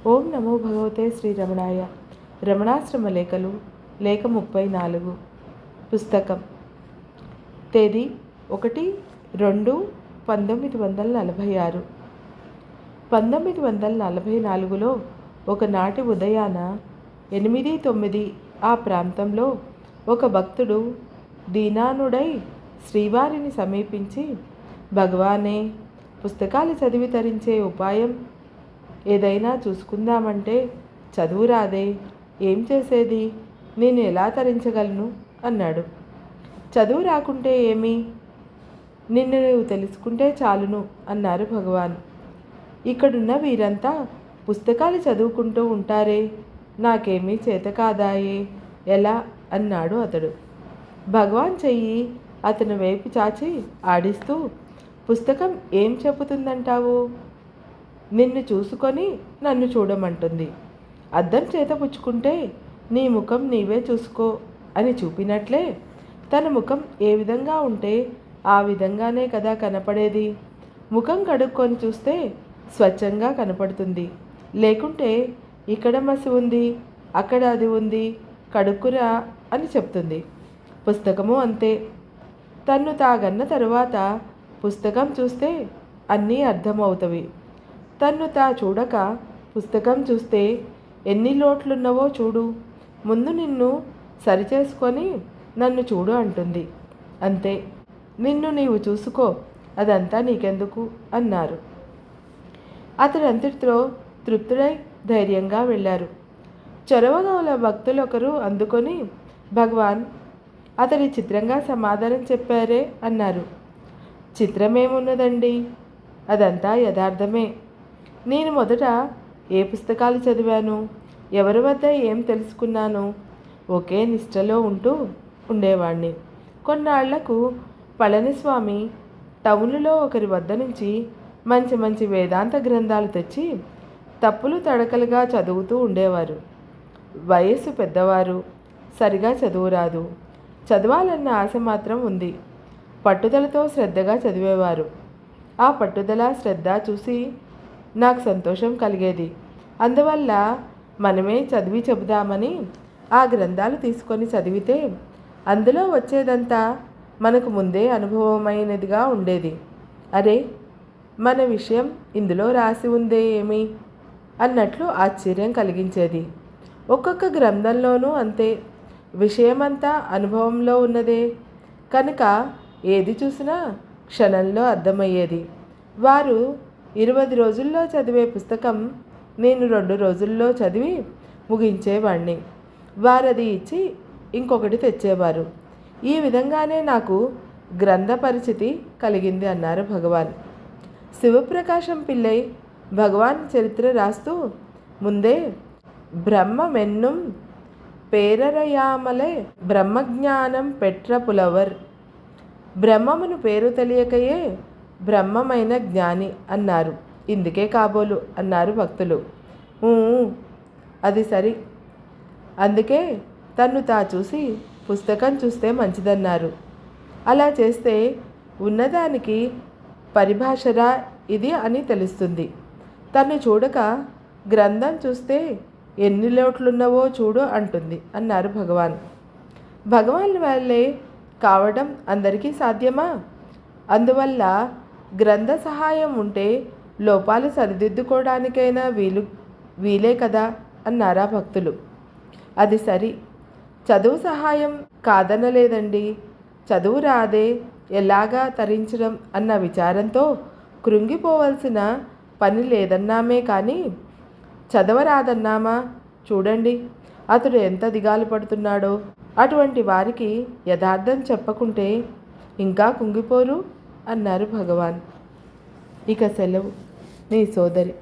ఓం నమో భగవతే శ్రీరమణాయ. రమణాశ్రమ లేఖలు లేఖ 34. పుస్తకం. తేదీ 1-2-1946. 1944లో ఒకనాటి ఉదయాన 8-9 ఆ ప్రాంతంలో ఒక భక్తుడు దీనానుడై శ్రీవారిని సమీపించి, భగవానే, పుస్తకాలు చదివి తరించే ఉపాయం ఏదైనా చూసుకుందామంటే చదువు రాదే, ఏం చేసేది, నేను ఎలా తరించగలను అన్నాడు. చదువు రాకుంటే ఏమి, నిన్ను నువ్వు తెలుసుకుంటే చాలును అన్నారు భగవాన్. ఇక్కడున్న వీరంతా పుస్తకాలు చదువుకుంటూ ఉంటారే, నాకేమీ చేత కాదాయే, ఎలా అన్నాడు అతడు. భగవాన్ చెయ్యి అతని వైపు చాచి ఆడిస్తూ, పుస్తకం ఏం చెబుతుందంటావు? నిన్ను చూసుకొని నన్ను చూడమంటుంది. అద్దం చేత పుచ్చుకుంటే నీ ముఖం నీవే చూసుకో అని చూపినట్లే, తన ముఖం ఏ విధంగా ఉంటే ఆ విధంగానే కదా కనపడేది. ముఖం కడుక్కొని చూస్తే స్వచ్ఛంగా కనపడుతుంది. లేకుంటే ఇక్కడ మసి ఉంది, అక్కడ అది ఉంది, కడుక్కురా అని చెప్తుంది. పుస్తకము అంతే. తన్ను తాగన్న తరువాత పుస్తకం చూస్తే అన్నీ అర్థమవుతవి. తన్ను చూడక పుస్తకం చూస్తే ఎన్ని లోట్లున్నవో చూడు, ముందు నిన్ను సరిచేసుకొని నన్ను చూడు అంటుంది. అంతే, నిన్ను నీవు చూసుకో, అదంతా నీకెందుకు అన్నారు. అతడంతటితో తృప్తుడై ధైర్యంగా వెళ్ళారు. చొరవగల భక్తులొకరు అందుకొని, భగవాన్, అతడి చిత్రంగా సమాధానం చెప్పారే అన్నారు. చిత్రమేమున్నదండి, అదంతా యథార్థమే. నేను మొదట ఏ పుస్తకాలు చదివాను, ఎవరి వద్ద ఏం తెలుసుకున్నాను, ఒకే నిష్టలో ఉండేవాణ్ణి. కొన్నాళ్లకు పళనిస్వామి టౌనులో ఒకరి వద్ద నుంచి మంచి మంచి వేదాంత గ్రంథాలు తెచ్చి తప్పులు తడకలుగా చదువుతూ ఉండేవారు. వయస్సు పెద్దవారు, సరిగా చదువురాదు. చదవాలన్న ఆశ మాత్రం ఉంది. పట్టుదలతో శ్రద్ధగా చదివేవారు. ఆ పట్టుదల, శ్రద్ధ చూసి నాకు సంతోషం కలిగేది. అందువల్ల మనమే చదివి చెబుదామని ఆ గ్రంథాలు తీసుకొని చదివితే అందులో వచ్చేదంతా మనకు ముందే అనుభవమైనదిగా ఉండేది. అరే, మన విషయం ఇందులో రాసి ఉందే ఏమి అన్నట్లు ఆశ్చర్యం కలిగించేది. ఒక్కొక్క గ్రంథంలోనూ అంతే, విషయమంతా అనుభవంలో ఉన్నదే కనుక ఏది చూసినా క్షణంలో అర్థమయ్యేది. వారు 20 రోజుల్లో చదివే పుస్తకం నేను 2 రోజుల్లో చదివి ముగించేవాణ్ణి. వారది ఇచ్చి ఇంకొకటి తెచ్చేవారు. ఈ విధంగానే నాకు గ్రంథ పరిచితి కలిగింది అన్నారు భగవాన్. శివప్రకాశం పిల్లై భగవాన్ చరిత్ర రాస్తూ ముందే, బ్రహ్మమెన్నుం పేరరయామలే బ్రహ్మజ్ఞానం పెట్ర పులవర్, బ్రహ్మమును పేరు తెలియకయే బ్రహ్మమైన జ్ఞాని అన్నారు. ఇందుకే కాబోలు అన్నారు భక్తులు. అది సరి. అందుకే తన్ను చూసి పుస్తకం చూస్తే మంచిదన్నారు. అలా చేస్తే ఉన్నదానికి పరిభాషరా ఇది అని తెలుస్తుంది. తన్ను చూడక గ్రంథం చూస్తే ఎన్ని లోట్లున్నవో చూడు అంటుంది అన్నారు భగవాన్. భగవాన్ వల్లే కావడం అందరికీ సాధ్యమా? అందువల్ల గ్రంథ సహాయం ఉంటే లోపాలు సరిదిద్దుకోవడానికైనా వీలే కదా అన్నారా భక్తులు. అది సరి. చదువు సహాయం కాదనలేదండి. చదువు రాదే ఎలాగా తరించడం అన్న విచారంతో కృంగిపోవలసిన పని లేదన్నామే కానీ చదవరాదన్నామా? చూడండి అతడు ఎంత దిగాలు పడుతున్నాడో. అటువంటి వారికి యథార్థం చెప్పకుంటే ఇంకా కుంగిపోరు అన్నారు భగవాన్. ఇక సెలవు. నీ సోదరి.